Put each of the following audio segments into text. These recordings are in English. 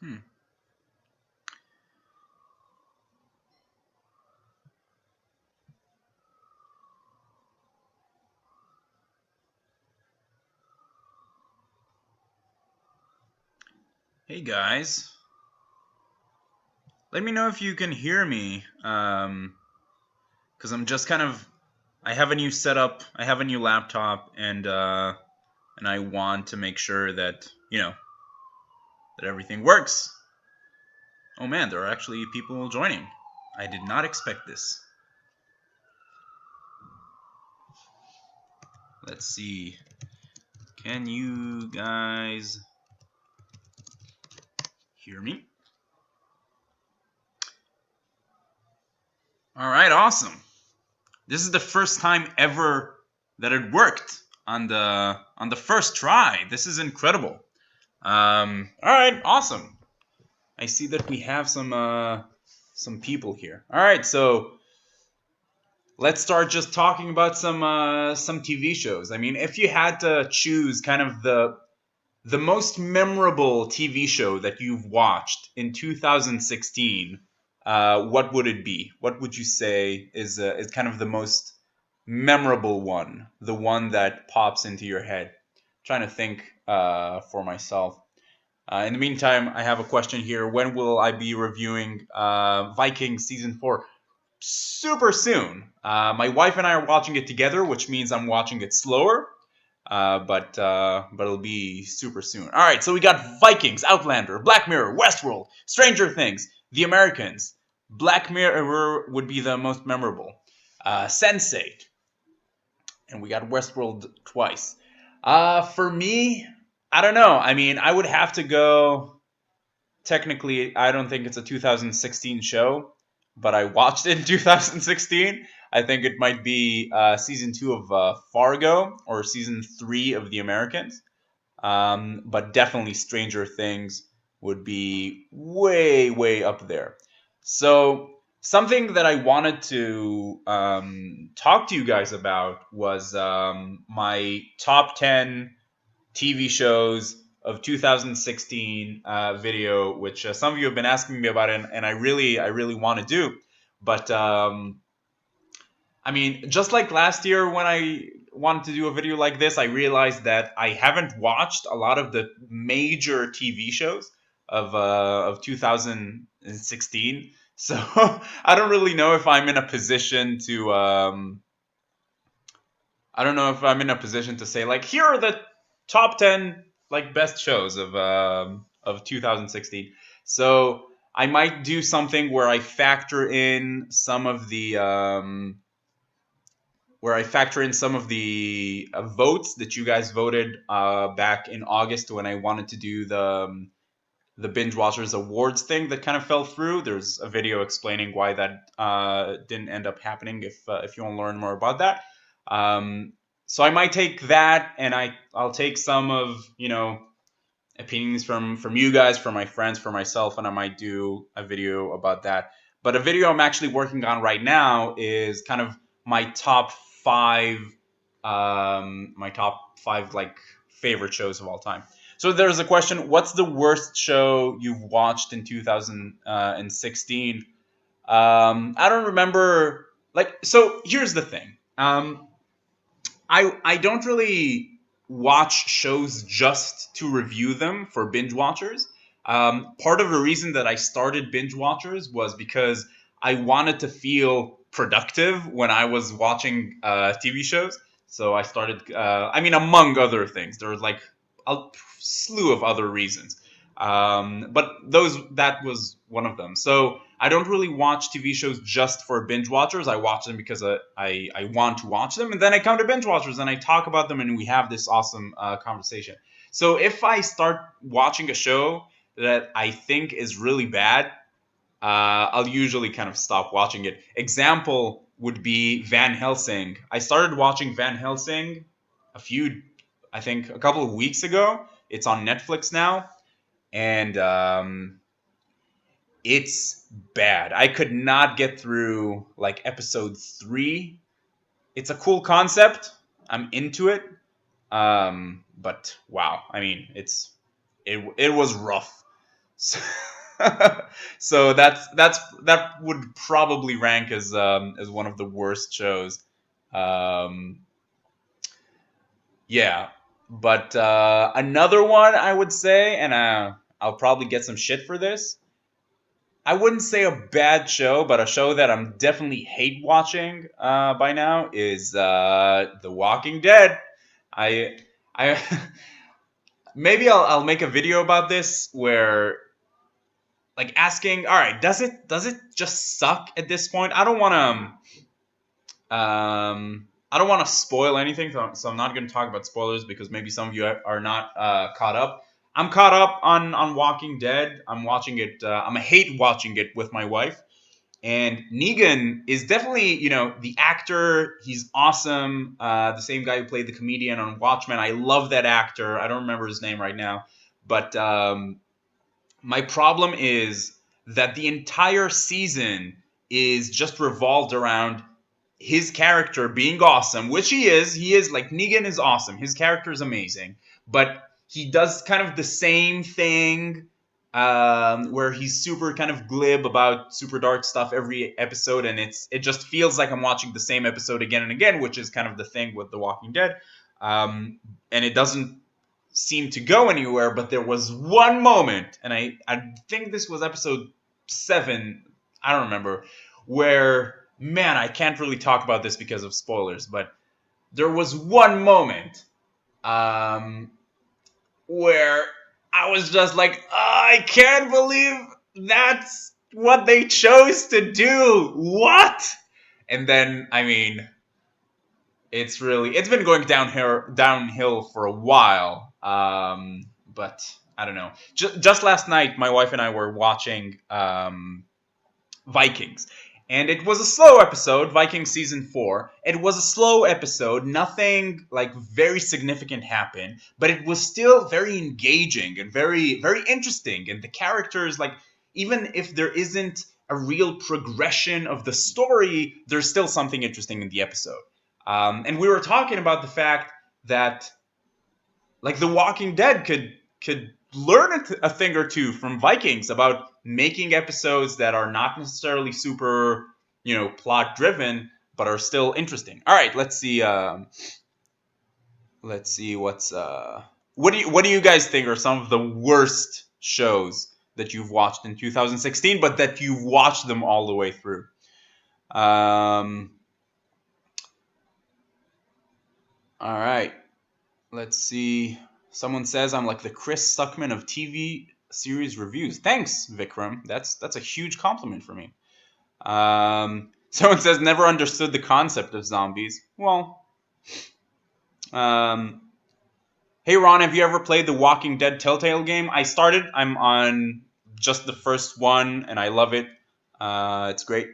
Hmm. Hey guys, let me know if you can hear me. Because I'm just kind of, I have a new setup, I have a new laptop, and I want to make sure that that everything works. Oh man, there are actually people joining. I did not expect this. Let's see. Can you guys hear me? All right, awesome. This is the first time ever that it worked on the first try. This is incredible. All right, awesome. I see that we have some people here. All right, so let's start just talking about some TV shows. I mean, if you had to choose kind of the most memorable TV show that you've watched in 2016, what would it be? What would you say is kind of the most memorable one, the one that pops into your head? Trying to think for myself. In the meantime, I have a question here. When will I be reviewing Vikings season 4? Super soon. My wife and I are watching it together, which means I'm watching it slower. But it'll be super soon. All right, so we got Vikings, Outlander, Black Mirror, Westworld, Stranger Things, The Americans. Black Mirror would be the most memorable. Sense8, and we got Westworld twice. For me, I don't know. I mean, I would have to go. Technically, I don't think it's a 2016 show, but I watched it in 2016. I think it might be season 2 of Fargo or season 3 of The Americans. But definitely Stranger Things would be way, way up there. So, something that I wanted to talk to you guys about was my top 10 TV shows of 2016 video, which some of you have been asking me about, and I really want to do. But I mean, just like last year when I wanted to do a video like this, I realized that I haven't watched a lot of the major TV shows of 2016. So I don't really know if I'm in a position to I don't know if I'm in a position to say like here are the top 10 like best shows of 2016. So I might do something where I factor in some of the votes that you guys voted back in August when I wanted to do the Binge Watchers Awards thing that kind of fell through. There's a video explaining why that didn't end up happening. If you want to learn more about that, so I might take that, and I'll take some of opinions from you guys, from my friends, for myself, and I might do a video about that. But a video I'm actually working on right now is kind of my top five, my top five like favorite shows of all time. So there's a question: what's the worst show you've watched in 2016? I don't remember. Like, so here's the thing. I don't really watch shows just to review them for binge watchers. Part of the reason that I started binge watchers was because I wanted to feel productive when I was watching TV shows. So I started. I mean, among other things, there was like a slew of other reasons. But that was one of them. So I don't really watch TV shows just for binge watchers. I watch them because I want to watch them, and then I come to binge watchers and I talk about them, and we have this awesome conversation. So if I start watching a show that I think is really bad, I'll usually kind of stop watching it. Example would be Van Helsing. I started watching Van Helsing I think a couple of weeks ago. It's on Netflix now, and it's bad. I could not get through like episode 3. It's a cool concept. I'm into it. But wow, I mean, it was rough. So, so that would probably rank as one of the worst shows. Um, yeah, but another one I would say, and I'll probably get some shit for this. I wouldn't say a bad show, but a show that I'm definitely hate watching by now is The Walking Dead. I I maybe I'll make a video about this where like asking, all right, does it just suck at this point? I don't want to spoil anything, so I'm not going to talk about spoilers because maybe some of you are not caught up. I'm caught up on Walking Dead. I'm watching it. I'm a hate watching it with my wife. And Negan is definitely, the actor. He's awesome. The same guy who played the comedian on Watchmen. I love that actor. I don't remember his name right now, but my problem is that the entire season is just revolved around his character being awesome, which he is. He is like Negan is awesome. His character is amazing, but he does kind of the same thing where he's super kind of glib about super dark stuff every episode, and it just feels like I'm watching the same episode again and again, which is kind of the thing with The Walking Dead. And it doesn't seem to go anywhere. But there was one moment, and I think this was episode 7. I don't remember, where man, I can't really talk about this because of spoilers, but there was one moment where I was just like, I can't believe that's what they chose to do. What? And then, I mean, it's been going downhill for a while. But I don't know. Just last night, my wife and I were watching Vikings. And it was a slow episode, Vikings season 4. It was a slow episode, nothing like very significant happened, but it was still very engaging and very very interesting, and the characters, like, even if there isn't a real progression of the story, there's still something interesting in the episode. And we were talking about the fact that like The Walking Dead could learn a thing or two from Vikings about making episodes that are not necessarily super, plot driven, but are still interesting. All right, let's see. Let's see what do you guys think are some of the worst shows that you've watched in 2016, but that you've watched them all the way through? All right. Let's see. Someone says I'm like the Chris Stuckman of TV series reviews. Thanks, Vikram. That's a huge compliment for me. Someone says never understood the concept of zombies. Well, hey Ron, have you ever played the Walking Dead Telltale game? I started. I'm on just the first one, and I love it. It's great.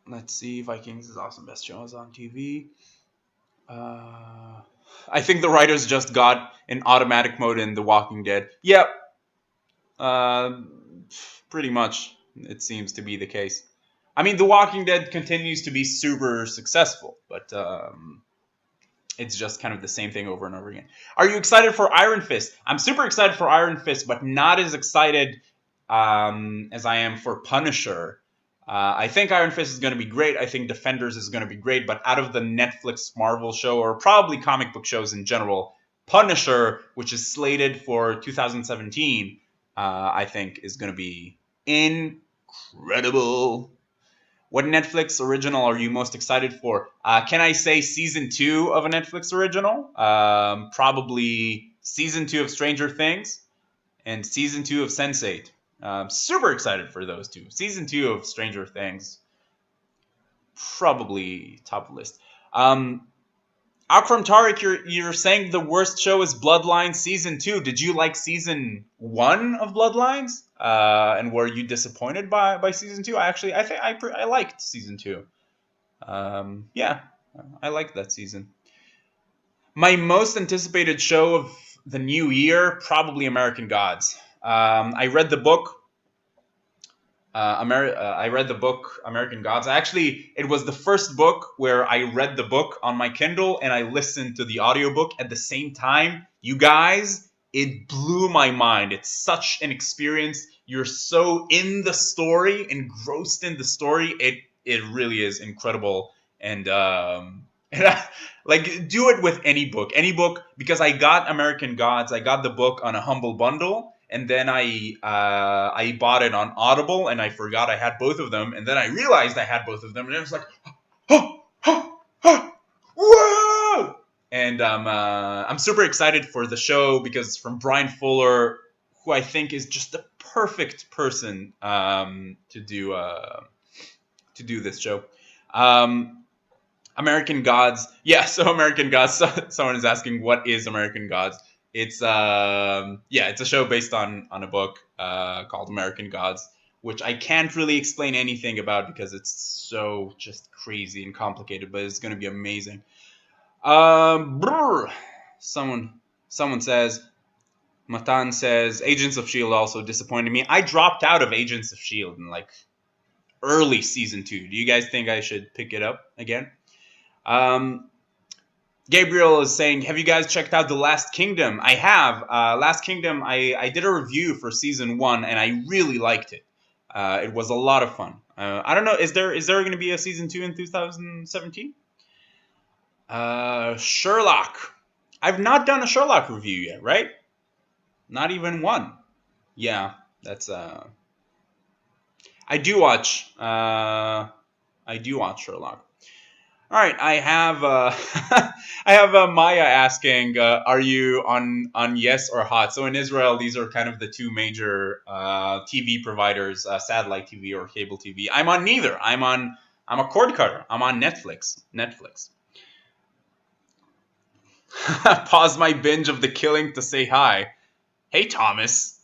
Let's see. Vikings is awesome. Best shows on TV. I think the writers just got in automatic mode in The Walking Dead. Yep. Pretty much, it seems to be the case. I mean, The Walking Dead continues to be super successful, but it's just kind of the same thing over and over again. Are you excited for Iron Fist? I'm super excited for Iron Fist, but not as excited as I am for Punisher. I think Iron Fist is going to be great. I think Defenders is going to be great. But out of the Netflix Marvel show, or probably comic book shows in general, Punisher, which is slated for 2017, I think is going to be incredible. What Netflix original are you most excited for? Can I say season 2 of a Netflix original? Probably season 2 of Stranger Things and season 2 of Sense8. Super excited for those two. Season 2 of Stranger Things, probably top of the list. Akram Tariq, you're saying the worst show is Bloodlines season 2. Did you like season 1 of Bloodlines? And were you disappointed by season 2? I think I liked season 2. Yeah, I liked that season. My most anticipated show of the new year, probably American Gods. I read the book. I read the book American Gods. It was the first book where I read the book on my Kindle and I listened to the audiobook at the same time. You guys, it blew my mind. It's such an experience. You're so in the story, engrossed in the story. It really is incredible. And and like do it with any book, because I got American Gods. I got the book on a humble bundle, and then I bought it on Audible, and I forgot I had both of them, and then I realized I had both of them, and I was like, oh, oh, oh, whoa! And I'm super excited for the show because it's from Brian Fuller, who I think is just the perfect person to do this show. American Gods, yeah. So American Gods. Someone is asking, what is American Gods? It's yeah, it's a show based on a book called American Gods, which I can't really explain anything about because it's so just crazy and complicated. But it's going to be amazing. Brr. Someone says, Matan says, Agents of Shield also disappointed me. I dropped out of Agents of Shield in like early season 2. Do you guys think I should pick it up again? Gabriel is saying, have you guys checked out The Last Kingdom? I have. Last Kingdom, I did a review for season 1, and I really liked it. It was a lot of fun. I don't know, is there going to be a season 2 in 2017? Sherlock. I've not done a Sherlock review yet, right? Not even one. Yeah, that's I do watch Sherlock. All right, I have I have Maya asking, are you on Yes or Hot? So in Israel, these are kind of the two major TV providers, satellite TV or cable TV. I'm on neither. I'm a cord cutter. I'm on Netflix. Pause my binge of The Killing to say hi. Hey, Thomas.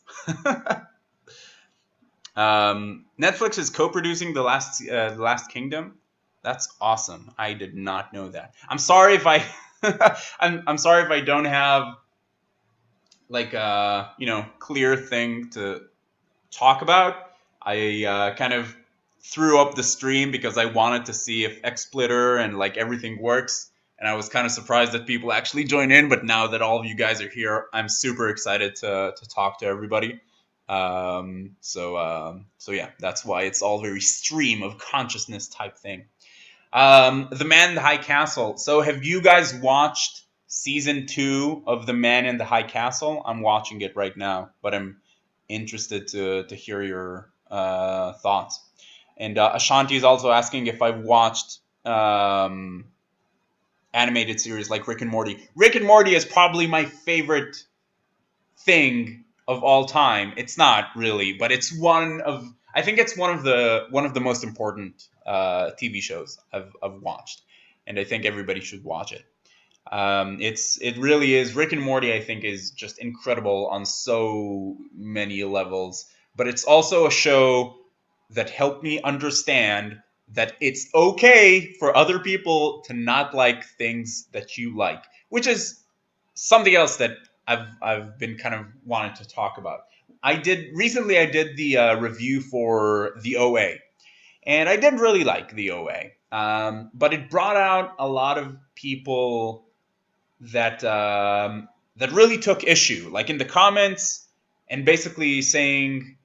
Netflix is co-producing The Last Kingdom. That's awesome. I did not know that. I'm sorry if I I'm sorry if I don't have like clear thing to talk about. I kind of threw up the stream because I wanted to see if XSplitter and like everything works, and I was kind of surprised that people actually join in. But now that all of you guys are here, I'm super excited to talk to everybody. So yeah, that's why it's all very stream of consciousness type thing. The Man in the High Castle. So have you guys watched season 2 of The Man in the High Castle? I'm watching it right now, but I'm interested to hear your thoughts. And Ashanti is also asking if I've watched animated series like Rick and Morty. Rick and Morty is probably my favorite thing of all time. It's not really, but it's I think it's one of the most important TV shows I've watched, and I think everybody should watch it. It really is. Rick and Morty, I think, is just incredible on so many levels. But it's also a show that helped me understand that it's okay for other people to not like things that you like, which is something else that I've been kind of wanting to talk about. I did the review for the OA, and I did really like the OA, but it brought out a lot of people that really took issue, like in the comments, and basically saying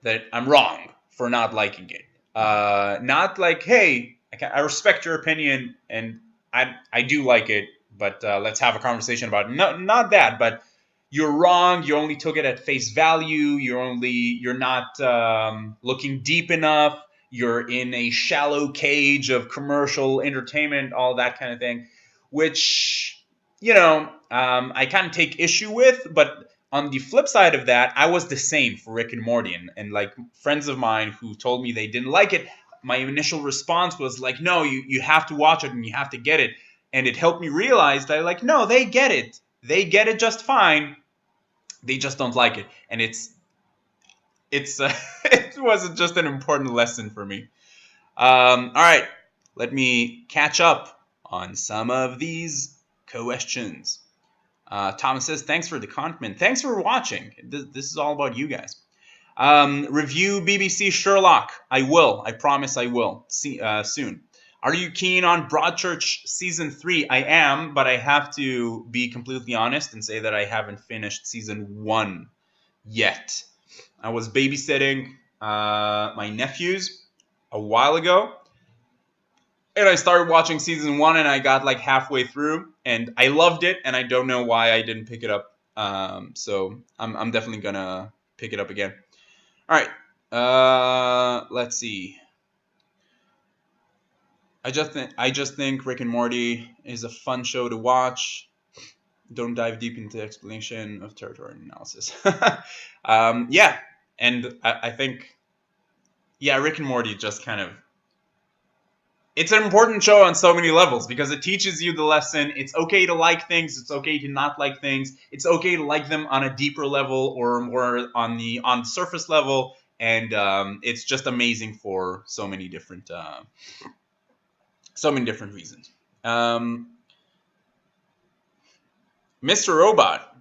that I'm wrong for not liking it. Not like, hey, I respect your opinion and I do like it, but let's have a conversation about it. No, not that, but you're wrong. You only took it at face value. You're not looking deep enough. You're in a shallow cage of commercial entertainment, all that kind of thing, which I kind of take issue with. But on the flip side of that, I was the same for Rick and Morty, and like friends of mine who told me they didn't like it, my initial response was like, no, you have to watch it and you have to get it. And it helped me realize that, like, no, they get it. They get it just fine. They just don't like it. And it wasn't just an important lesson for me. All right, let me catch up on some of these questions. Thomas says, thanks for the compliment. Thanks for watching. This is all about you guys. Review BBC Sherlock. I will. I promise I will. Soon. Are you keen on Broadchurch season 3? I am, but I have to be completely honest and say that I haven't finished season 1 yet. I was babysitting my nephews a while ago, and I started watching season 1, and I got like halfway through, and I loved it, and I don't know why I didn't pick it up. So I'm definitely gonna pick it up again. All right. Let's see. I just think Rick and Morty is a fun show to watch. Don't dive deep into explanation of territory analysis. Yeah, and I think Rick and Morty just kind of, it's an important show on so many levels because it teaches you the lesson. It's okay to like things. It's okay to not like things. It's okay to like them on a deeper level or more on the surface level, and it's just amazing for so many different reasons. Mr. Robot.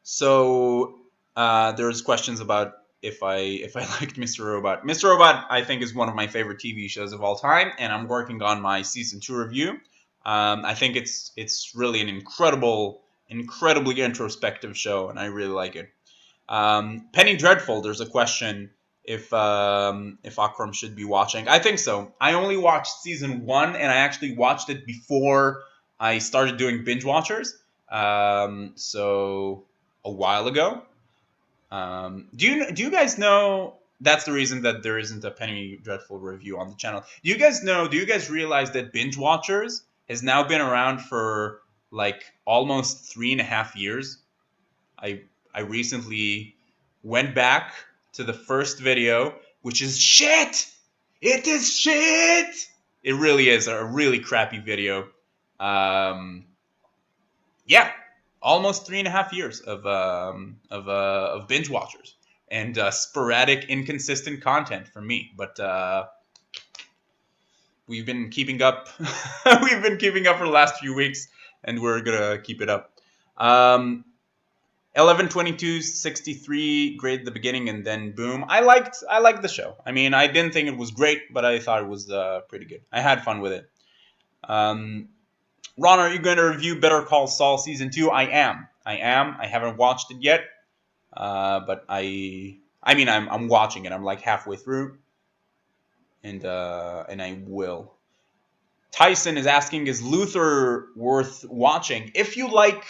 So there's questions about if I liked Mr. Robot. Mr. Robot, I think, is one of my favorite TV shows of all time, and I'm working on my season 2 review. I think it's really an incredibly introspective show, and I really like it. Penny Dreadful. There's a question if Akram should be watching. I think so. I only watched season 1, and I actually watched it before I started doing binge watchers. So a while ago. Do you guys know that's the reason that there isn't a Penny Dreadful review on the channel? Do you guys know? Do you guys realize that Binge Watchers has now been around for like almost 3.5 years? I I recently went back to the first video, which is shit. It is shit. It really is a really crappy video. Um, yeah, almost 3.5 years of binge watchers and sporadic, inconsistent content from me. But we've been keeping up. We've been keeping up for the last few weeks, and we're gonna keep it up. 11/22/63, great at the beginning, and then boom. I liked the show. I mean, I didn't think it was great, but I thought it was pretty good. I had fun with it. Ron, are you going to review Better Call Saul season 2? I am. I haven't watched it yet, but I'm watching it. I'm like halfway through, and I will. Tyson is asking, is Luther worth watching? If you like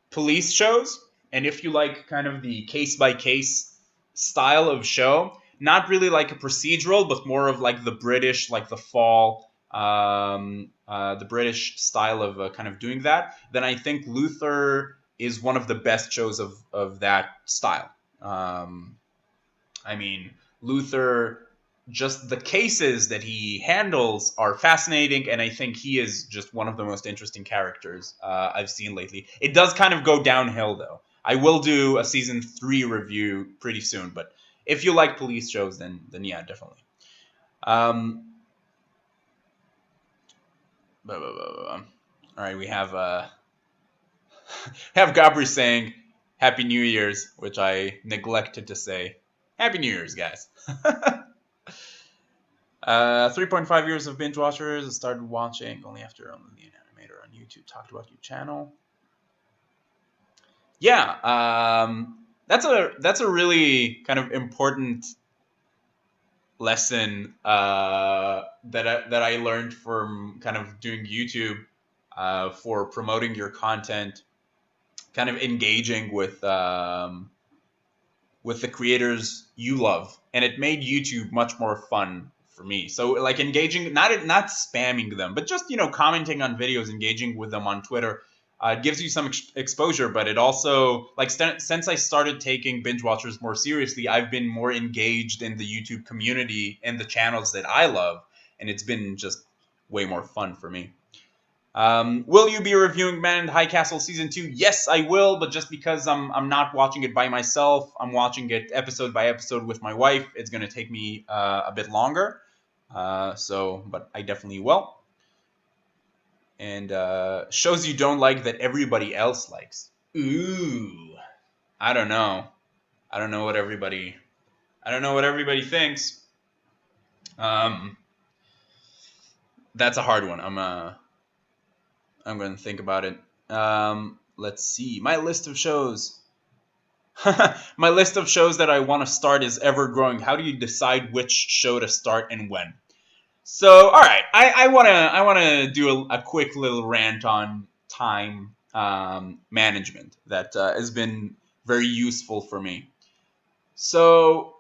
police shows, and if you like kind of the case by case style of show, not really like a procedural, but more of like the British, like The Fall, the British style of kind of doing that, then I think Luther is one of the best shows of that style. I mean, Luther, just the cases that he handles are fascinating, and I think he is just one of the most interesting characters I've seen lately. It does kind of go downhill, though. I will do a season 3 review pretty soon, but if you like police shows, then yeah, definitely. All right, we have Gabri saying Happy New Year's, which I neglected to say. Happy New Year's, guys. 3.5 years of binge watchers. I started watching only after an animator on YouTube talked about your channel. Yeah, that's a really kind of important lesson that I learned from kind of doing YouTube for promoting your content, kind of engaging with the creators you love, and it made YouTube much more fun for me. So like engaging, not spamming them, but just commenting on videos, engaging with them on Twitter. It gives you some exposure, but it also, like, since I started taking binge watchers more seriously, I've been more engaged in the YouTube community and the channels that I love, and it's been just way more fun for me. Will you be reviewing Man in the High Castle season 2? Yes, I will, but just because I'm not watching it by myself, I'm watching it episode by episode with my wife. It's going to take me a bit longer, but I definitely will. And shows you don't like that everybody else likes. Ooh, I don't know. I don't know what everybody thinks. That's a hard one. I'm going to think about it. Let's see. My list of shows. My list of shows that I want to start is ever growing. How do you decide which show to start and when? So, all right, I wanna do a quick little rant on time management that has been very useful for me. So,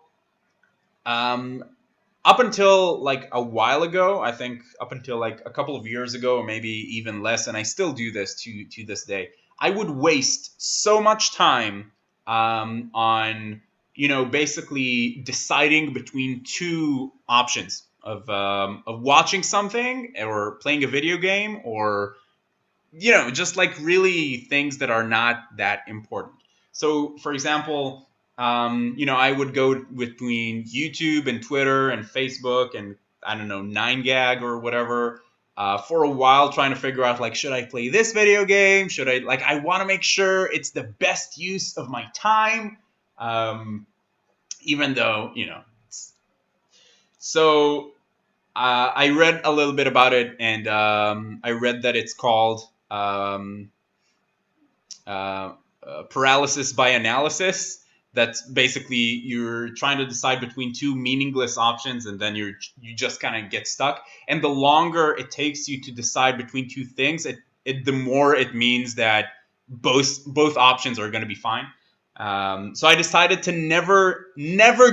um, up until like a while ago, I think up until like a couple of years ago, or maybe even less, and I still do this to this day. I would waste so much time on basically deciding between two options of watching something or playing a video game or just like really things that are not that important. So, for example, I would go between YouTube and Twitter and Facebook and I don't know 9gag or whatever for a while, trying to figure out like, should I play this video game? Should I like? I want to make sure it's the best use of my time, even though So I read a little bit about it, and I read that it's called uh, paralysis by analysis. That's basically you're trying to decide between two meaningless options, and then you just kind of get stuck. And the longer it takes you to decide between two things, the more it means that both options are going to be fine. So I decided to never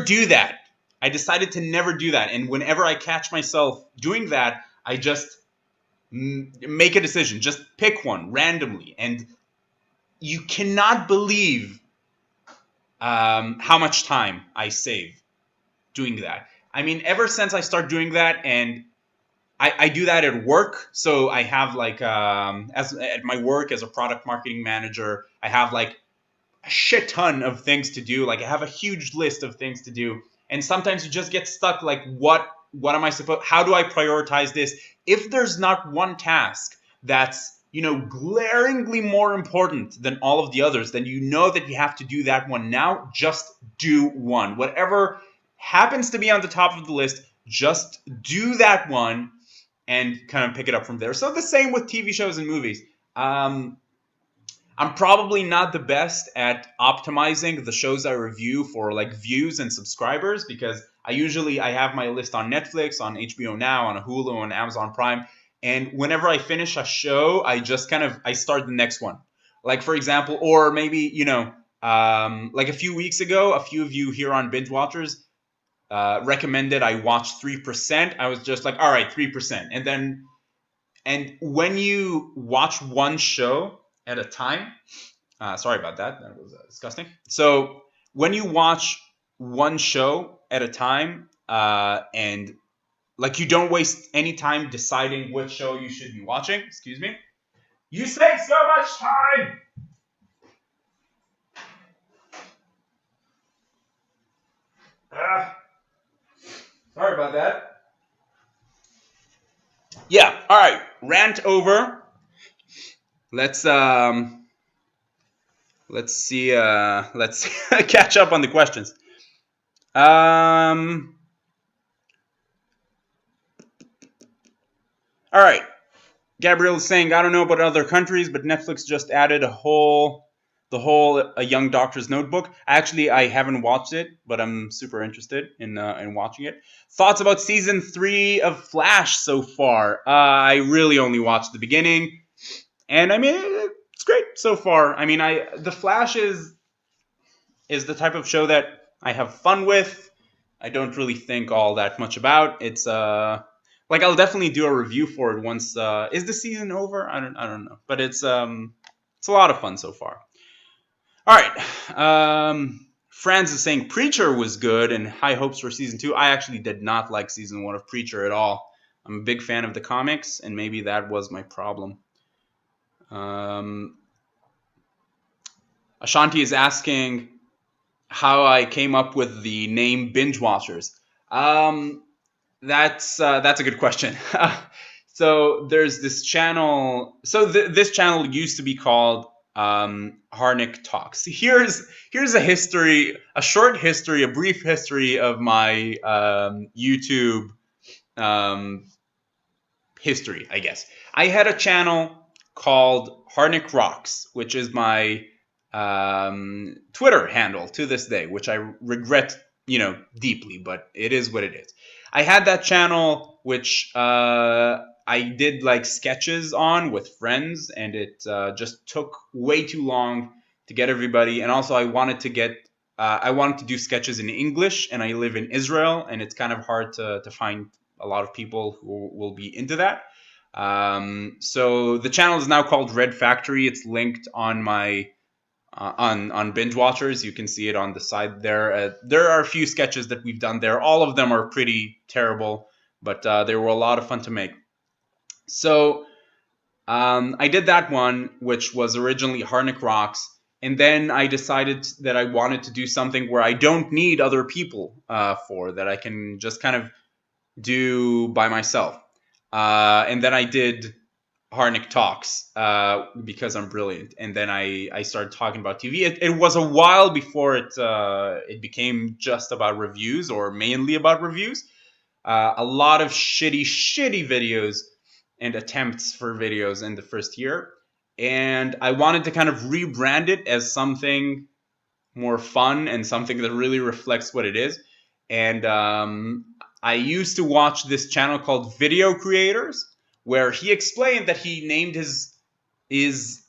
do that. I decided to never do that, and whenever I catch myself doing that, I just make a decision, just pick one randomly, and you cannot believe how much time I save doing that. I mean, ever since I start doing that, and I do that at work. So I have like as at my work as a product marketing manager, I have like a shit ton of things to do. Like I have a huge list of things to do, and sometimes you just get stuck. Like what am I supposed? How do I prioritize this? If there's not one task that's glaringly more important than all of the others, then you know that you have to do that one now. Just do one. Whatever happens to be on the top of the list, just do that one and kind of pick it up from there. So the same with TV shows and movies. I'm probably not the best at optimizing the shows I review for like views and subscribers because I have my list on Netflix, on HBO Now, on Hulu, on Amazon Prime, and whenever I finish a show, I just I start the next one. Like for example, or maybe like a few weeks ago, a few of you here on Binge Watchers recommended I watch 3%. I was just like, all right, 3%, and when you watch one show at a time, sorry about that. That was disgusting. So when you watch one show at a time, and like you don't waste any time deciding which show you should be watching. Excuse me. You save so much time. Uh, Sorry about that. Yeah. All right. Rant over. Let's let's see. Let's catch up on the questions. All right. Gabrielle is saying, I don't know about other countries, but Netflix just added the whole A Young Doctor's Notebook. Actually, I haven't watched it, but I'm super interested in watching it. Thoughts about season 3 of Flash so far? I really only watched the beginning, and I mean it's great so far. I mean, the Flash is the type of show that I have fun with. I don't really think all that much about. It's like I'll definitely do a review for it once. Is the season over? I don't know, but it's a lot of fun so far. All right. Franz is saying Preacher was good and high hopes for season 2. I actually did not like season 1 of Preacher at all. I'm a big fan of the comics, and maybe that was my problem. Ashanti is asking how I came up with the name Binge Watchers. That's a good question. So there's this channel. So this channel used to be called Harnick Talks. Here's a history, a short history, a brief history of my YouTube history, I guess. I had a channel called Harnick Rocks, which is my Twitter handle to this day, which I regret, deeply, but it is what it is. I had that channel, which I did like sketches on with friends, and it just took way too long to get everybody. And also, I wanted to do sketches in English, and I live in Israel, and it's kind of hard to find a lot of people who will be into that. So the channel is now called Red Factory. It's linked on my on Binge Watchers. You can see it on the side there. There are a few sketches that we've done there. All of them are pretty terrible, but they were a lot of fun to make. So I did that one, which was originally Harnick Rocks, and then I decided that I wanted to do something where I don't need other people that I can just kind of do by myself. And then I did Harnick Talks because I'm brilliant. And then I started talking about TV. It was a while before it became just about reviews or mainly about reviews. A lot of shitty videos and attempts for videos in the first year. And I wanted to kind of rebrand it as something more fun and something that really reflects what it is. And I used to watch this channel called Video Creators, where he explained that he named his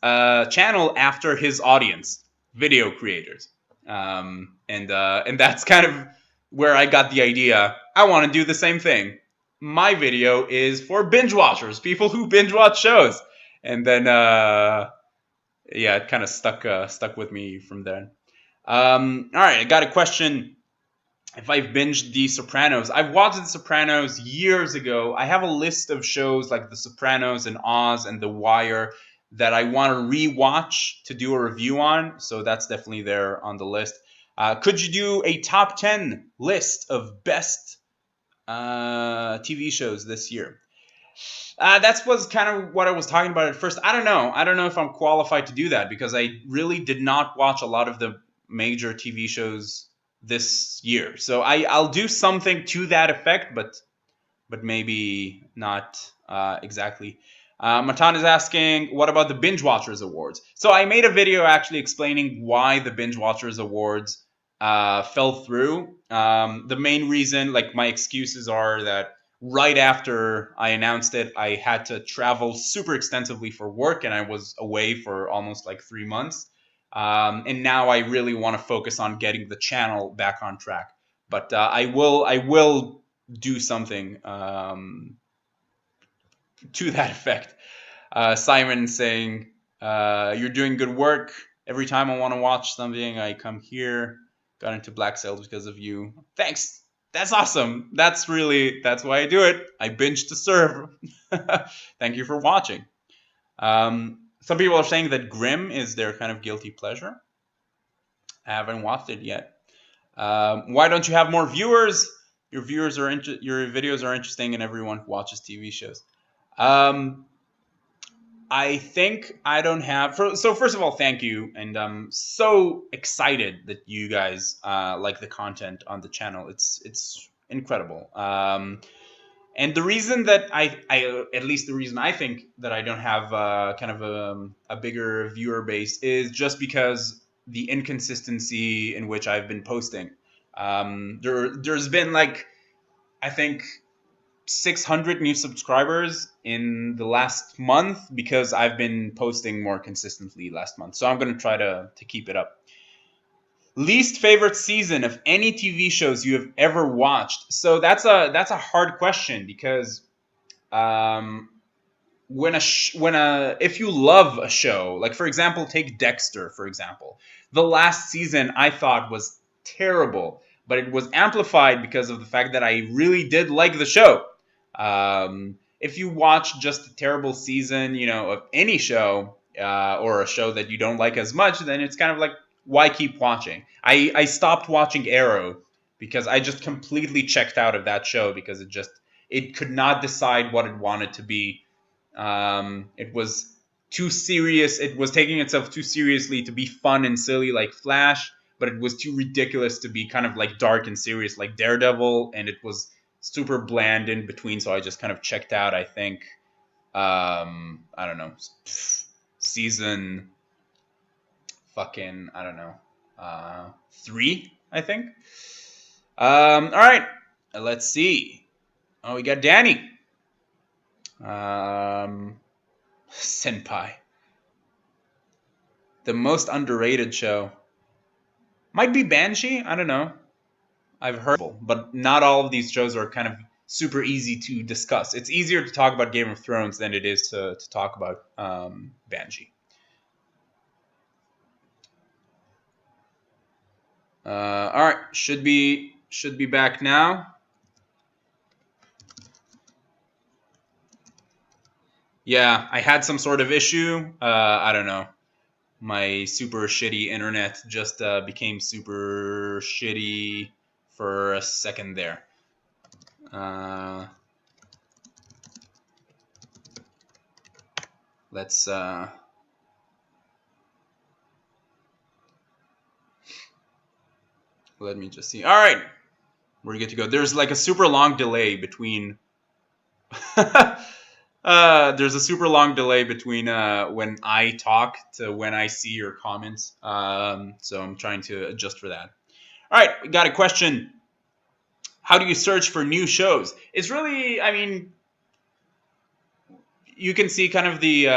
channel after his audience, video creators, and that's kind of where I got the idea. I want to do the same thing. My video is for binge watchers, people who binge watch shows, and then yeah, it kind of stuck with me from then. All right, I got a question. If I've binged The Sopranos, I've watched The Sopranos years ago. I have a list of shows like The Sopranos and Oz and The Wire that I want to rewatch to do a review on. So that's definitely there on the list. Could you do a top 10 list of best TV shows this year? That was kind of what I was talking about at first. I don't know. I don't know if I'm qualified to do that because I really did not watch a lot of the major TV shows this year. So I'll do something to that effect, but maybe not exactly. Matan is asking, what about the Binge Watchers Awards? So I made a video actually explaining why the Binge Watchers Awards fell through. The main reason, like my excuses are that right after I announced it, I had to travel super extensively for work and I was away for almost like 3 months. And now I really want to focus on getting the channel back on track. But I will do something to that effect. Simon saying, "You're doing good work. Every time I want to watch something, I come here. Got into Black Sails because of you. Thanks. That's awesome. That's why I do it. I binge to serve. Thank you for watching." Some people are saying that Grimm is their kind of guilty pleasure. I haven't watched it yet. Why don't you have more viewers? Your your videos are interesting, and everyone who watches TV shows. Um, I think I don't have. So first of all, thank you, and I'm so excited that you guys like the content on the channel. It's incredible. And the reason that I at least the reason I think that I don't have kind of a bigger viewer base is just because the inconsistency in which I've been posting. There's been like I think 600 new subscribers in the last month because I've been posting more consistently last month. So I'm going to try to keep it up. Least favorite season of any TV shows you have ever watched. So that's a hard question because um, if you love a show, like for example, take Dexter for example. The last season I thought was terrible, but it was amplified because of the fact that I really did like the show. If you watch just a terrible season, of any show or a show that you don't like as much, then it's kind of like why keep watching? I stopped watching Arrow because I just completely checked out of that show because it could not decide what it wanted to be. It was too serious. It was taking itself too seriously to be fun and silly like Flash, but it was too ridiculous to be kind of like dark and serious like Daredevil, and it was super bland in between. So I just kind of checked out, I think. I don't know, season fucking, I don't know, 3, I think. All right, let's see. Oh, we got Danny. Senpai. The most underrated show might be Banshee. I don't know. I've heard, but not all of these shows are kind of super easy to discuss. It's easier to talk about Game of Thrones than it is to talk about Banshee. All right, should be back now. Yeah, I had some sort of issue. I don't know. My super shitty internet just became super shitty for a second there. Let's let me just see. All right, we're good to go. There's like a super long delay between. There's a super long delay between when I talk to when I see your comments. So I'm trying to adjust for that. All right, we got a question. How do you search for new shows? It's really, I mean, you can see kind of the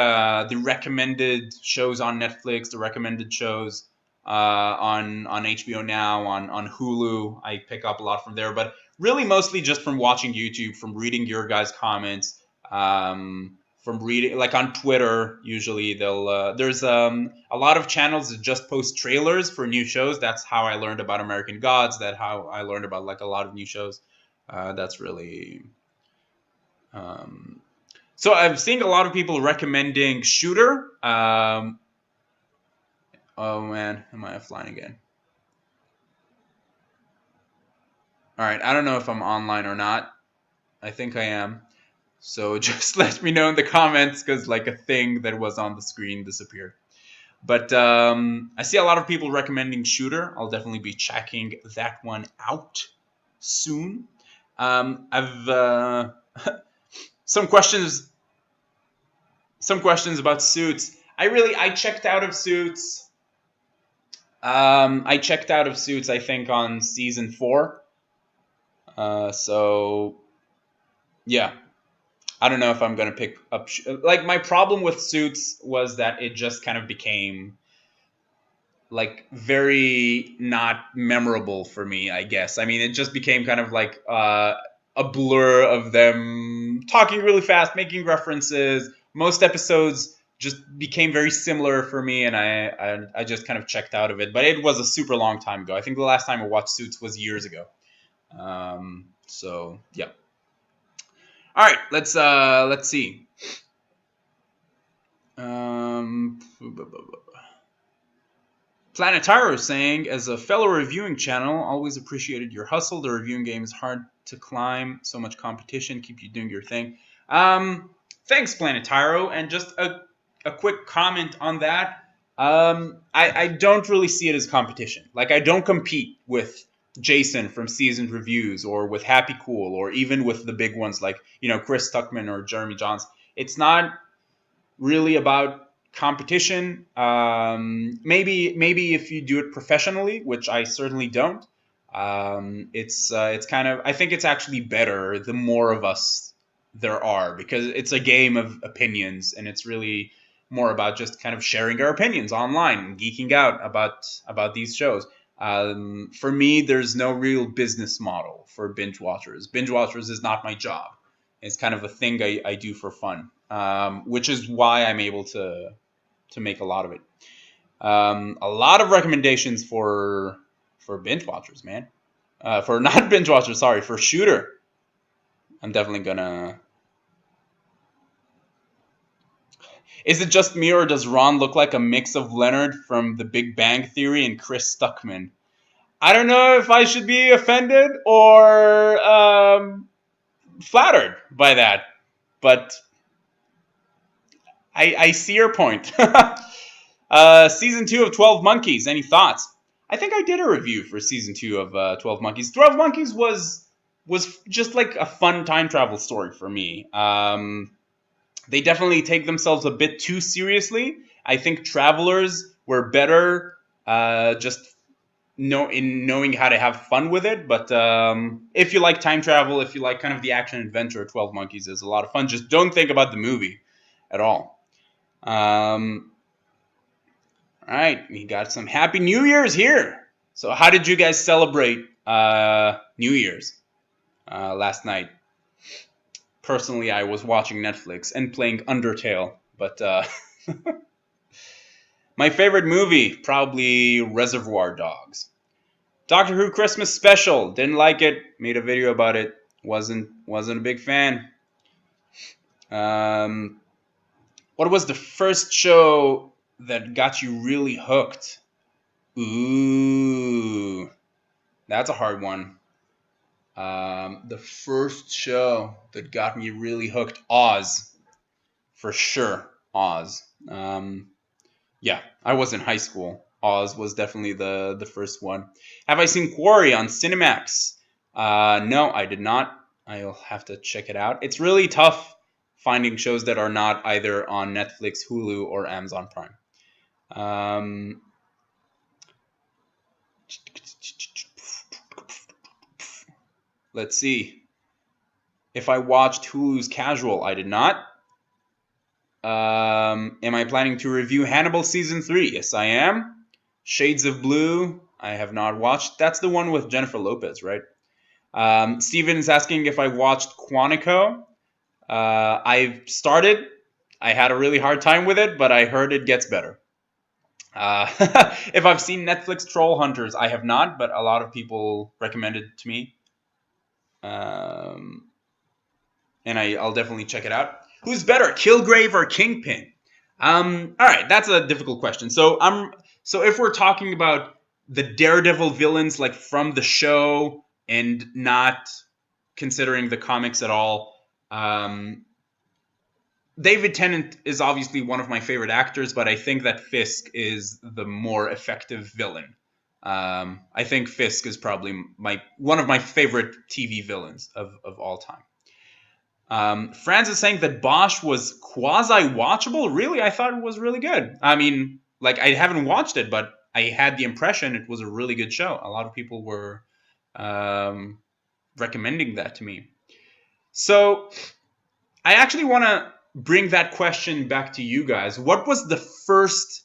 recommended shows on Netflix, the recommended shows on HBO Now, on Hulu. I pick up a lot from there, but really mostly just from watching YouTube, from reading your guys' comments, from reading like on Twitter. Usually, they'll there's a lot of channels that just post trailers for new shows. That's how I learned about American Gods. That how I learned about like a lot of new shows. That's really. So I'm seeing a lot of people recommending Shooter. Oh man, am I offline again? All right, I don't know if I'm online or not. I think I am. So just let me know in the comments because like a thing that was on the screen disappeared. But I see a lot of people recommending Shooter. I'll definitely be checking that one out soon. I've some questions. Some questions about Suits. I checked out of Suits. I checked out of Suits. I think on season 4. So yeah, I don't know if I'm gonna pick up. Like my problem with Suits was that it just kind of became like very not memorable for me. I guess. I mean, it just became kind of like a blur of them talking really fast, making references. Most episodes just became very similar for me, and I just kind of checked out of it. But it was a super long time ago. I think the last time I watched Suits was years ago. So yeah. All right, let's see. Planetaro is saying, as a fellow reviewing channel, always appreciated your hustle. The reviewing game is hard to climb. So much competition. Keep you doing your thing. Thanks, Planetaro. And just a quick comment on that. I don't really see it as competition. Like, I don't compete with Jason from Seasoned Reviews or with Happy Cool or even with the big ones like, Chris Tuckman or Jeremy Johns. It's not really about competition. Maybe if you do it professionally, which I certainly don't. It's kind of, I think it's actually better the more of us there are because it's a game of opinions and it's really more about just kind of sharing our opinions online and geeking out about these shows. For me, there's no real business model for binge watchers. Binge watchers is not my job. It's kind of a thing I do for fun, which is why I'm able to make a lot of it. A lot of recommendations for binge watchers, man. For not binge watchers, sorry, for Shooter. I'm definitely gonna. Is it just me or does Ron look like a mix of Leonard from The Big Bang Theory and Chris Stuckman? I don't know if I should be offended or flattered by that, but I see your point. Season 2 of 12 Monkeys. Any thoughts? I think I did a review for season 2 of 12 Monkeys. 12 Monkeys was just like a fun time travel story for me. They definitely take themselves a bit too seriously. I think Travelers were better, just in knowing how to have fun with it. But if you like time travel, if you like kind of the action adventure, 12 Monkeys is a lot of fun. Just don't think about the movie at all. All right, we got some Happy New Year's here. So, how did you guys celebrate New Year's last night? Personally, I was watching Netflix and playing Undertale, but my favorite movie probably Reservoir Dogs. Doctor Who Christmas Special. Didn't like it. Made a video about it. Wasn't a big fan. Um, what was the first show that got you really hooked? Ooh, that's a hard one. The first show that got me really hooked, Oz, for sure. Oz. Yeah, I was in high school. Oz was definitely the first one. Have I seen Quarry on Cinemax? No, I did not. I'll have to check it out. It's really tough finding shows that are not either on Netflix, Hulu, or Amazon Prime. Let's see. If I watched Hulu's Casual, I did not. Am I planning to review Hannibal season 3? Yes, I am. Shades of Blue, I have not watched. That's the one with Jennifer Lopez, right? Steven is asking if I watched Quantico. I've started. I had a really hard time with it, but I heard it gets better. If I've seen Netflix Troll Hunters, I have not, but a lot of people recommended it to me. And I'll definitely check it out. Who's better, Kilgrave or Kingpin? All right, that's a difficult question. So if we're talking about the Daredevil villains, like from the show, and not considering the comics at all, David Tennant is obviously one of my favorite actors, but I think that Fisk is the more effective villain. I think Fisk is probably one of my favorite TV villains of all time. Franz is saying that Bosch was quasi-watchable. Really, I thought it was really good. I mean, like, I haven't watched it, but I had the impression it was a really good show. A lot of people were recommending that to me. So I actually want to bring that question back to you guys. What was the first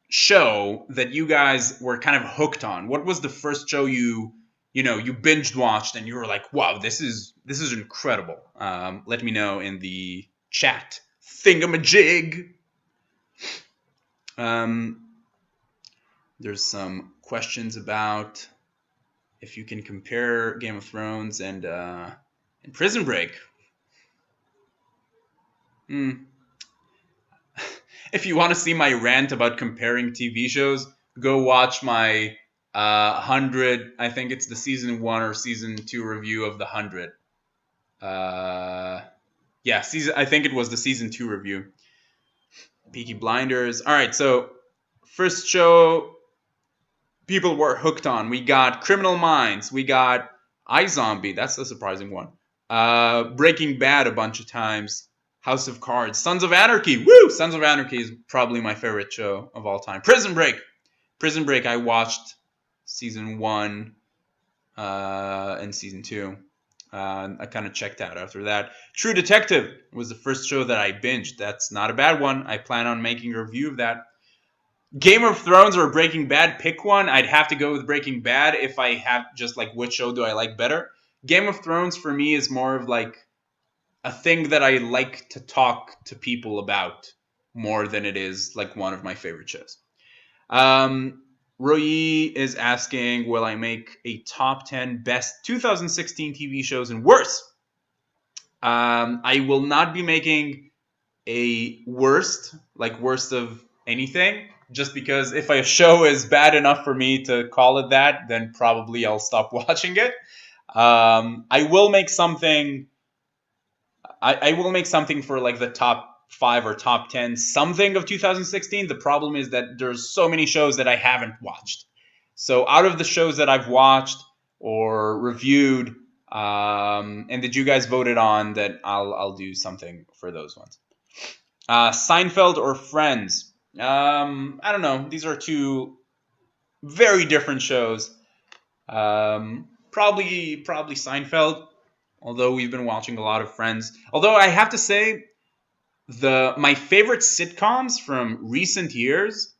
show that you guys were kind of hooked on? What was the first show you binged watched and you were like, wow, this is incredible? Let me know in the chat thingamajig. There's some questions about if you can compare Game of Thrones and Prison Break. If you want to see my rant about comparing TV shows, go watch my 100. I think it's the season 1 or season 2 review of the 100. I think it was the season 2 review. Peaky Blinders. All right, so first show people were hooked on. We got Criminal Minds. We got iZombie. That's a surprising one. Breaking Bad a bunch of times. House of Cards. Sons of Anarchy. Woo! Sons of Anarchy is probably my favorite show of all time. Prison Break. Prison Break, I watched season 1 and season 2. I kind of checked out after that. True Detective was the first show that I binged. That's not a bad one. I plan on making a review of that. Game of Thrones or Breaking Bad, pick one. I'd have to go with Breaking Bad if I have just like which show do I like better. Game of Thrones for me is more of like a thing that I like to talk to people about more than it is like one of my favorite shows. Roy is asking, will I make a top 10 best 2016 TV shows and worst? I will not be making a worst of anything, just because if a show is bad enough for me to call it that, then probably I'll stop watching it. I will make something. I will make something for like the top 5 or top 10 something of 2016. The problem is that there's so many shows that I haven't watched. So out of the shows that I've watched or reviewed, and that you guys voted on, that I'll do something for those ones. Seinfeld or Friends? I don't know. These are two very different shows. Probably Seinfeld. Although we've been watching a lot of Friends. Although I have to say, my favorite sitcoms from recent years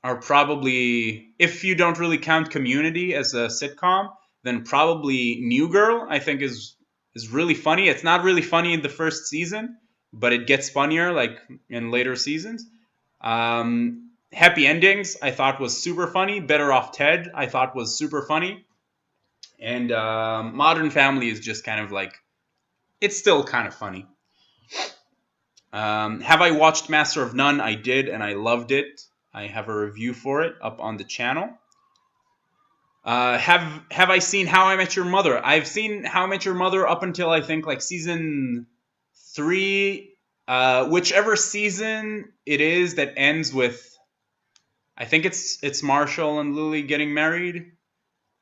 are probably, if you don't really count Community as a sitcom, then probably New Girl. I think is really funny. It's not really funny in the first season, but it gets funnier like in later seasons. Happy Endings I thought was super funny. Better Off Ted I thought was super funny, and Modern Family is just kind of like, it's still kind of funny. Have I watched Master of None? I did, and I loved it. I have a review for it up on the channel. Have I seen How I Met Your Mother? I've seen How I Met Your Mother up until I think like season 3, whichever season it is that ends with, I think it's Marshall and Lily getting married.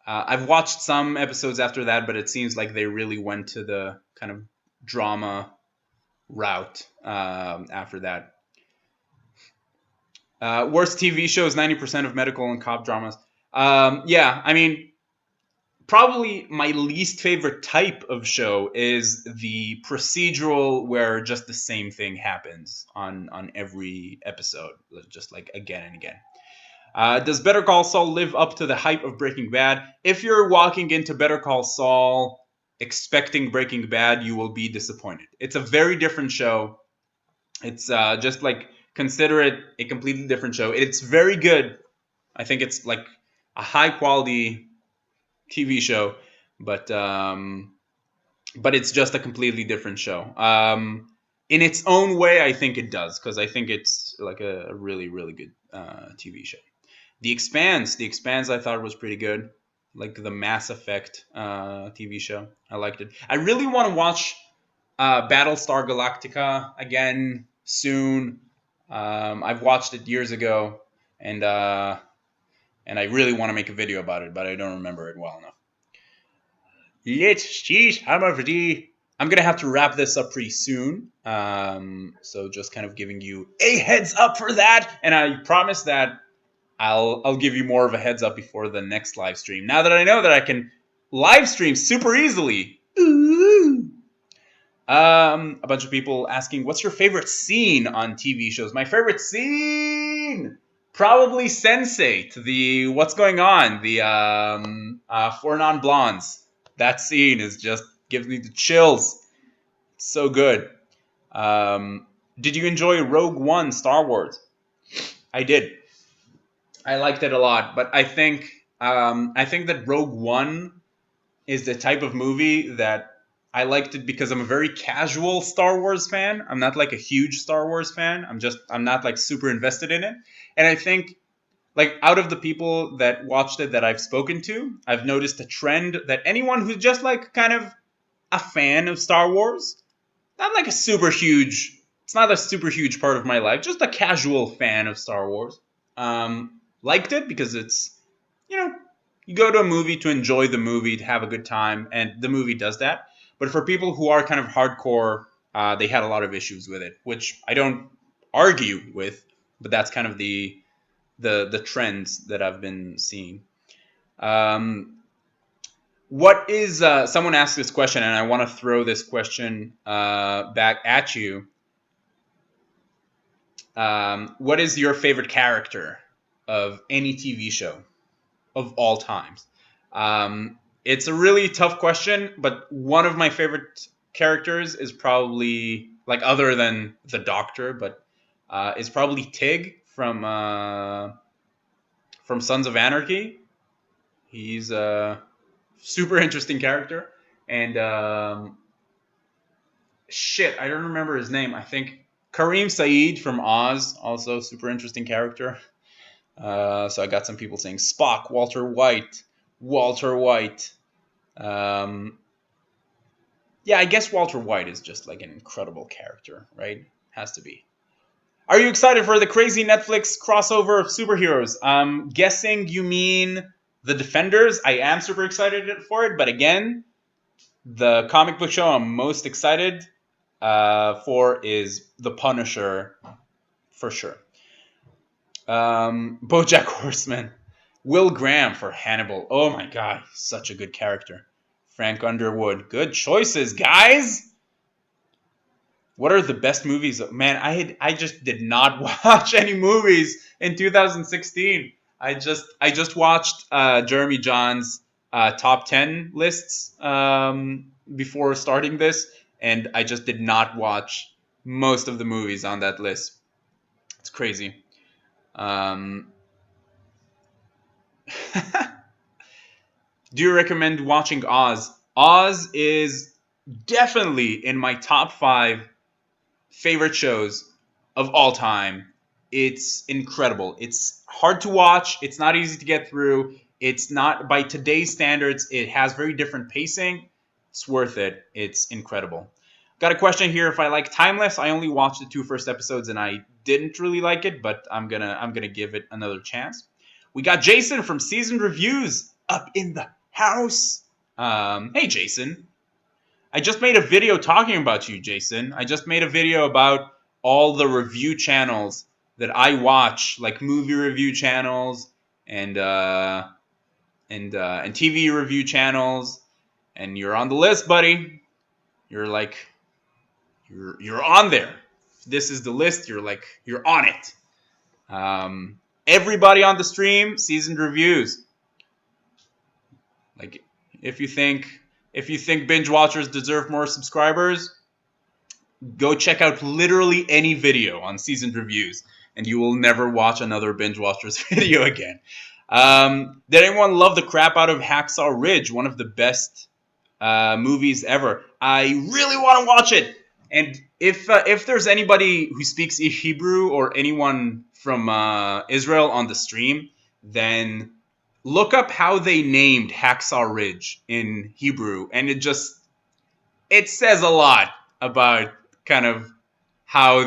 I've watched some episodes after that, but it seems like they really went to the kind of drama route after that. Worst TV shows, 90% of medical and cop dramas. Yeah, I mean, probably my least favorite type of show is the procedural where just the same thing happens on every episode, just like again and again. Does Better Call Saul live up to the hype of Breaking Bad? If you're walking into Better Call Saul expecting Breaking Bad, you will be disappointed. It's a very different show. It's just like, consider it a completely different show. It's very good. I think it's like a high quality TV show, but it's just a completely different show. In its own way, I think it does, because I think it's like a really really good TV show. The Expanse, I thought was pretty good, like the Mass Effect TV show. I liked it. I really want to watch Battlestar Galactica again soon. I've watched it years ago, and I really want to make a video about it, but I don't remember it well enough. Let's see. I'm gonna have to wrap this up pretty soon. So just kind of giving you a heads up for that, and I promise that I'll give you more of a heads up before the next live stream. Now that I know that I can live stream super easily. Ooh. A bunch of people asking, what's your favorite scene on TV shows? My favorite scene, probably Sense8, the what's going on, the Four Non-Blondes. That scene is just gives me the chills. It's so good. Did you enjoy Rogue One, Star Wars? I did. I liked it a lot, but I think that Rogue One is the type of movie that I liked it because I'm a very casual Star Wars fan. I'm not like a huge Star Wars fan. I'm not like super invested in it. And I think, like, out of the people that watched it that I've spoken to, I've noticed a trend that anyone who's just like kind of a fan of Star Wars, not like a super huge, it's not a super huge part of my life, just a casual fan of Star Wars, liked it because it's, you know, you go to a movie to enjoy the movie, to have a good time, and the movie does that. But for people who are kind of hardcore, they had a lot of issues with it, which I don't argue with, but that's kind of the trends that I've been seeing. What is someone asked this question, and I want to throw this question back at you. What is your favorite character of any TV show of all times? It's a really tough question, but one of my favorite characters is probably, like, other than the Doctor, but is probably Tig from Sons of Anarchy. He's a super interesting character, and shit, I don't remember his name. I think Kareem Saeed from Oz, also super interesting character. So I got some people saying Spock, Walter White. Yeah, I guess Walter White is just like an incredible character, right? Has to be. Are you excited for the crazy Netflix crossover of superheroes? I'm guessing you mean The Defenders. I am super excited for it, but again, the comic book show I'm most excited 4 is The Punisher, for sure. BoJack Horseman. Will Graham for Hannibal. Oh my god, such a good character. Frank Underwood. Good choices, guys. What are the best movies? Man, I just did not watch any movies in 2016. I just watched Jeremy John's top 10 lists before starting this, and I just did not watch most of the movies on that list. It's crazy. Um, do you recommend watching Oz? Oz is definitely in my top 5 favorite shows of all time. It's incredible. It's hard to watch. It's not easy to get through. It's not, by today's standards, it has very different pacing. It's worth it. It's incredible. Got a question here. If I like Timeless, I only watched the 2 first episodes and I didn't really like it, but I'm gonna give it another chance. We got Jason from Seasoned Reviews up in the house. Hey Jason, I just made a video talking about you, Jason. I just made a video about all the review channels that I watch, like movie review channels and TV review channels. And you're on the list, buddy. You're like you're on there. This is the list. You're on it. Everybody on the stream, Seasoned Reviews. Like if you think binge watchers deserve more subscribers, go check out literally any video on Seasoned Reviews, and you will never watch another binge watchers video again. Did anyone love the crap out of Hacksaw Ridge? One of the best movies ever. I really want to watch it. And if there's anybody who speaks Hebrew or anyone from Israel on the stream, then look up how they named Hacksaw Ridge in Hebrew, and it says a lot about kind of how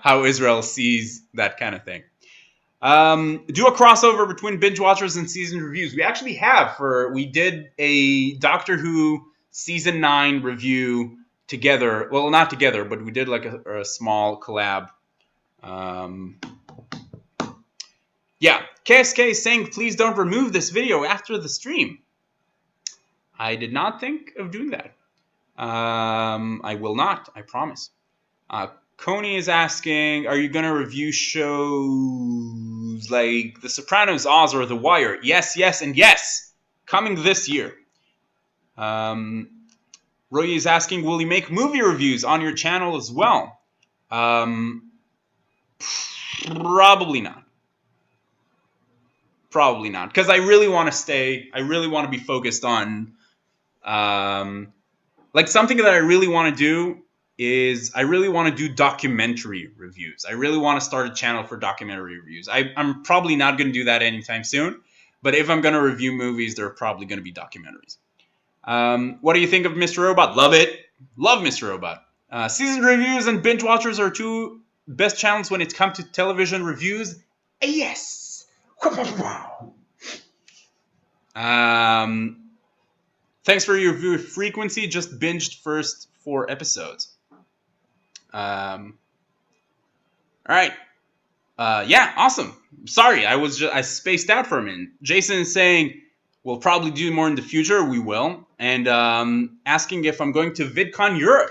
how Israel sees that kind of thing. Do a crossover between binge watchers and season reviews. We actually have. We did a Doctor Who season 9 review together. Well, not together, but we did like a small collab. Yeah, KSK is saying please don't remove this video after the stream. I did not think of doing that. I will not, I promise. Coney is asking, are you going to review shows like The Sopranos, Oz, or The Wire? Yes, yes, and yes. Coming this year. Roy is asking, will you make movie reviews on your channel as well? Probably not. Probably not. Because I really want to be focused on, like something that I really want to do is I really want to do documentary reviews. I really want to start a channel for documentary reviews. I'm probably not going to do that anytime soon, but if I'm going to review movies, they're probably going to be documentaries. What do you think of Mr. Robot? Love it. Love Mr. Robot. Season reviews and binge watchers are 2 best channels when it comes to television reviews. Yes. Thanks for your review frequency. Just binged first 4 episodes. All right. Yeah, awesome. Sorry, I spaced out for a minute. Jason is saying we'll probably do more in the future. We will. And asking if I'm going to VidCon Europe.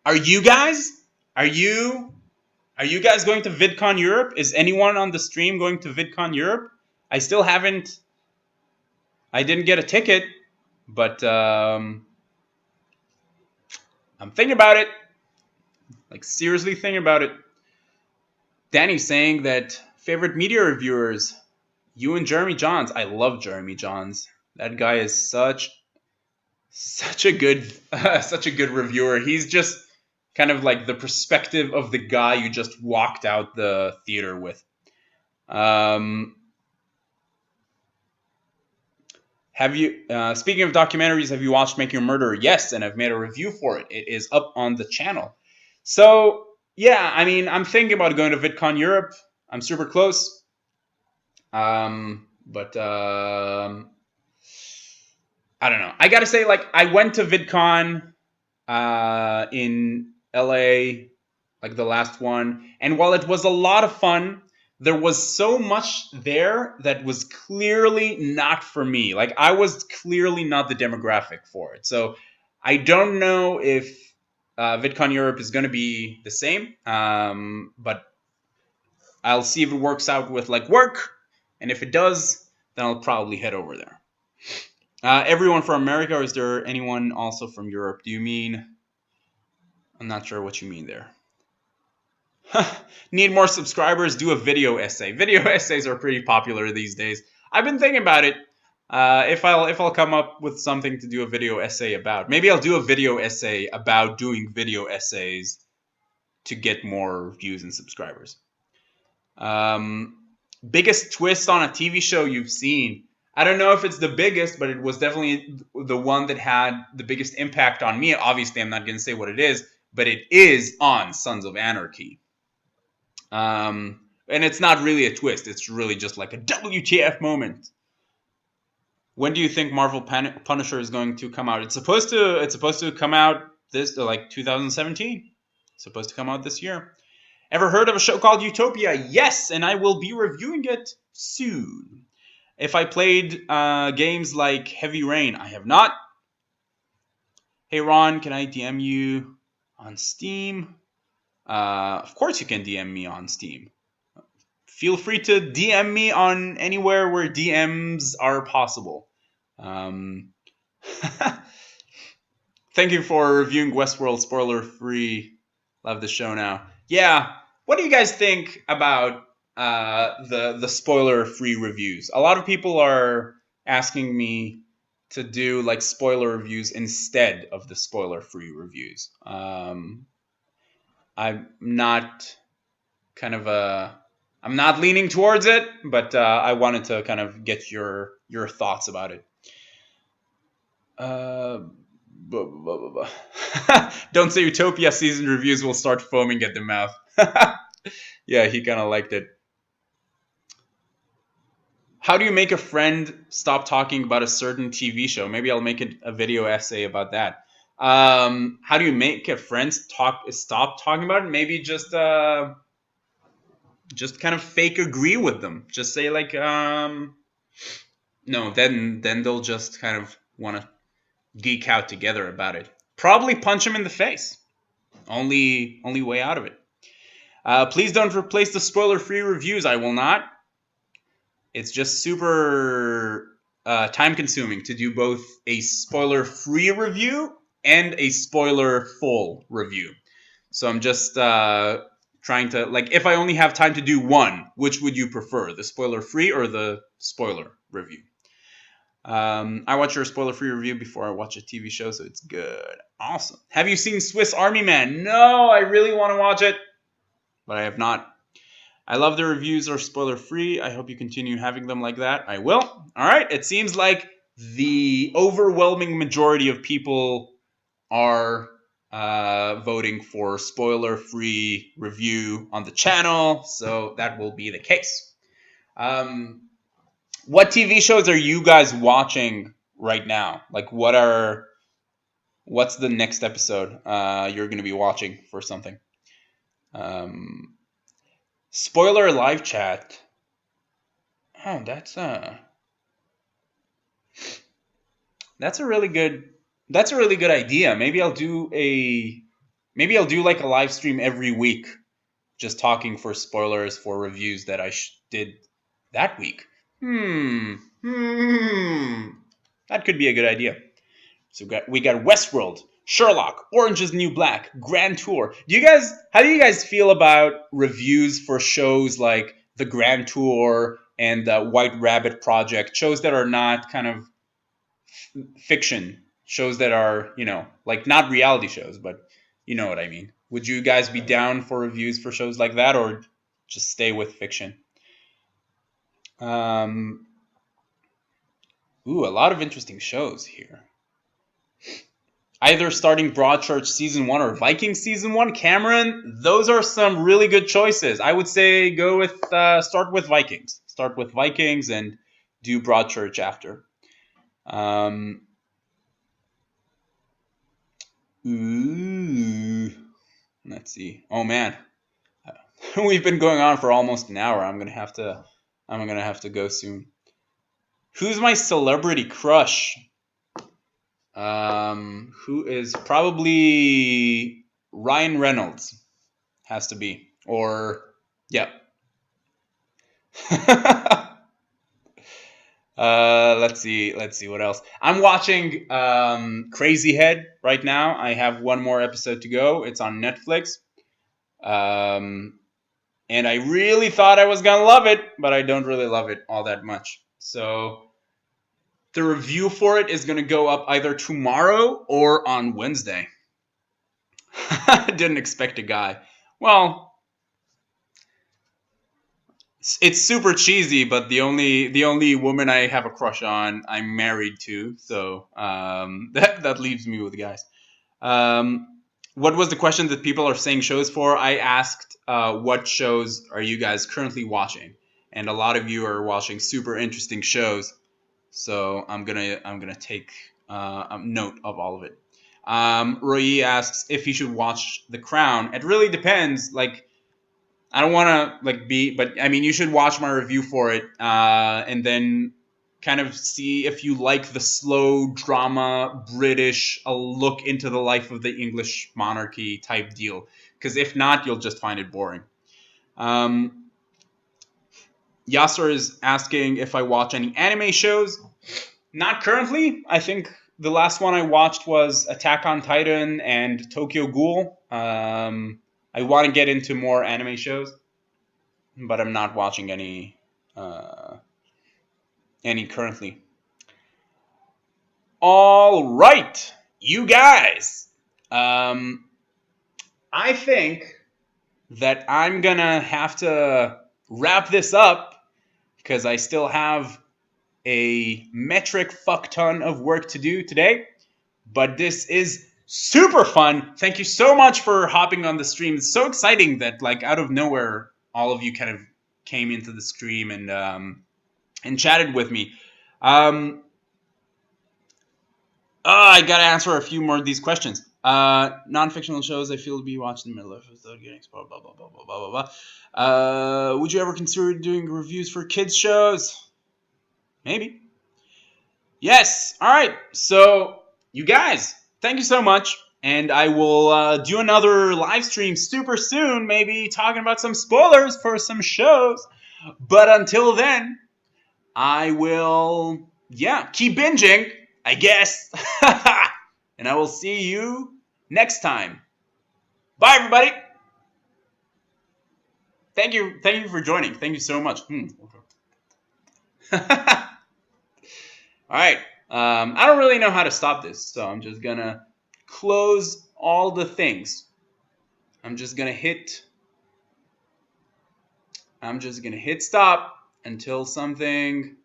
Are you guys? Are you guys going to VidCon Europe? Is anyone on the stream going to VidCon Europe? I still haven't. I didn't get a ticket, but I'm thinking about it. Like, seriously thinking about it. Danny's saying that favorite media reviewers, you and Jeremy Johns. I love Jeremy Johns. That guy is such a good reviewer. He's just kind of like the perspective of the guy you just walked out the theater with. Have you, speaking of documentaries, have you watched Making a Murderer? Yes, and I've made a review for it. It is up on the channel. So, yeah, I mean, I'm thinking about going to VidCon Europe. I'm super close. But I don't know. I gotta say, like, I went to VidCon in LA, like the last one. And while it was a lot of fun, there was so much there that was clearly not for me. Like I was clearly not the demographic for it. So I don't know if VidCon Europe is going to be the same, but I'll see if it works out with like work, and if it does, then I'll probably head over there. Everyone from America, or is there anyone also from Europe? Do you mean? I'm not sure what you mean there. Need more subscribers? Do a video essay. Video essays are pretty popular these days. I've been thinking about it. If I'll come up with something to do a video essay about, maybe I'll do a video essay about doing video essays to get more views and subscribers. Biggest twist on a TV show you've seen? I don't know if it's the biggest, but it was definitely the one that had the biggest impact on me. Obviously, I'm not going to say what it is, but it is on Sons of Anarchy. And it's not really a twist. It's really just like a WTF moment. When do you think Marvel Punisher is going to come out? It's supposed to come out this like 2017. It's supposed to come out this year. Ever heard of a show called Utopia? Yes, and I will be reviewing it soon. If I played games like Heavy Rain, I have not. Hey Ron, can I DM you on Steam? Of course you can DM me on Steam. Feel free to DM me on anywhere where DMs are possible. Thank you for reviewing Westworld spoiler free. Love the show now. Yeah. What do you guys think about the spoiler free reviews? A lot of people are asking me to do like spoiler reviews instead of the spoiler free reviews. I'm not I'm not leaning towards it, but I wanted to kind of get your thoughts about it. Don't say Utopia season reviews will start foaming at the mouth. Yeah, he kind of liked it. How do you make a friend stop talking about a certain TV show? Maybe I'll make a video essay about that. How do you make a friend stop talking about it? Maybe just kind of fake agree with them. Just say like, no, then they'll just kind of want to geek out together about it. Probably punch him in the face. Only way out of it. Please don't replace the spoiler-free reviews. I will not. It's just super time-consuming to do both a spoiler-free review and a spoiler-full review. So I'm just trying to, like, if I only have time to do one, which would you prefer, the spoiler-free or the spoiler review? I watch your spoiler-free review before I watch a TV show, so it's good. Awesome. Have you seen Swiss Army Man? No, I really want to watch it, but I have not. I love the reviews are spoiler-free. I hope you continue having them like that. I will. All right. It seems like the overwhelming majority of people are voting for spoiler-free review on the channel, so that will be the case. What TV shows are you guys watching right now? Like, what's the next episode you're going to be watching for something? Spoiler live chat. Oh, that's a really good idea. Maybe I'll do like a live stream every week, just talking for spoilers for reviews that I did that week. That could be a good idea. So we got Westworld, Sherlock, Orange is the New Black, Grand Tour. How do you guys feel about reviews for shows like The Grand Tour and the White Rabbit Project, shows that are not kind of fiction, shows that are, like not reality shows, but you know what I mean. Would you guys be down for reviews for shows like that, or just stay with fiction? A lot of interesting shows here. Either starting Broadchurch season 1 or Vikings season 1. Cameron, those are some really good choices. I would say go with start with Vikings. Start with Vikings and do Broadchurch after. Ooh. Let's see. Oh man, we've been going on for almost an hour. I'm gonna have to go soon. Who's my celebrity crush? Who is probably Ryan Reynolds? Has to be. Or yeah. Let's see. Let's see what else. I'm watching Crazy Head right now. I have one more episode to go. It's on Netflix. Um, and I really thought I was gonna love it, but I don't really love it all that much. So the review for it is gonna go up either tomorrow or on Wednesday. I didn't expect a guy. Well, it's super cheesy, but the only woman I have a crush on, I'm married to, so that leaves me with guys. What was the question that people are saying shows for? I asked, what shows are you guys currently watching? And a lot of you are watching super interesting shows, so I'm gonna take note of all of it. Roy asks if he should watch The Crown. It really depends. Like, I don't want to but I mean, you should watch my review for it, and then kind of see if you like the slow drama British, a look into the life of the English monarchy type deal. Because if not, you'll just find it boring. Um, Yasser is asking if I watch any anime shows. Not currently. I think the last one I watched was Attack on Titan and Tokyo Ghoul. I want to get into more anime shows, but I'm not watching any currently. All right, you guys. Um, I think that I'm gonna have to wrap this up because I still have a metric fuck ton of work to do today. But this is super fun. Thank you so much for hopping on the stream. It's so exciting that, like, out of nowhere, all of you kind of came into the stream and chatted with me. I gotta answer a few more of these questions. Non-fictional shows I feel to be watched in the middle of without getting spoiled. Blah blah blah blah blah blah blah. Would you ever consider doing reviews for kids shows? Maybe. Yes. All right. So you guys, thank you so much, and I will do another live stream super soon. Maybe talking about some spoilers for some shows. But until then, I will, yeah, keep binging, I guess. And I will see you next time. Bye, everybody. Thank you for joining. Thank you so much. All right. I don't really know how to stop this, so I'm just gonna close all the things. I'm just gonna hit stop until something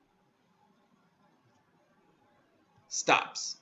stops.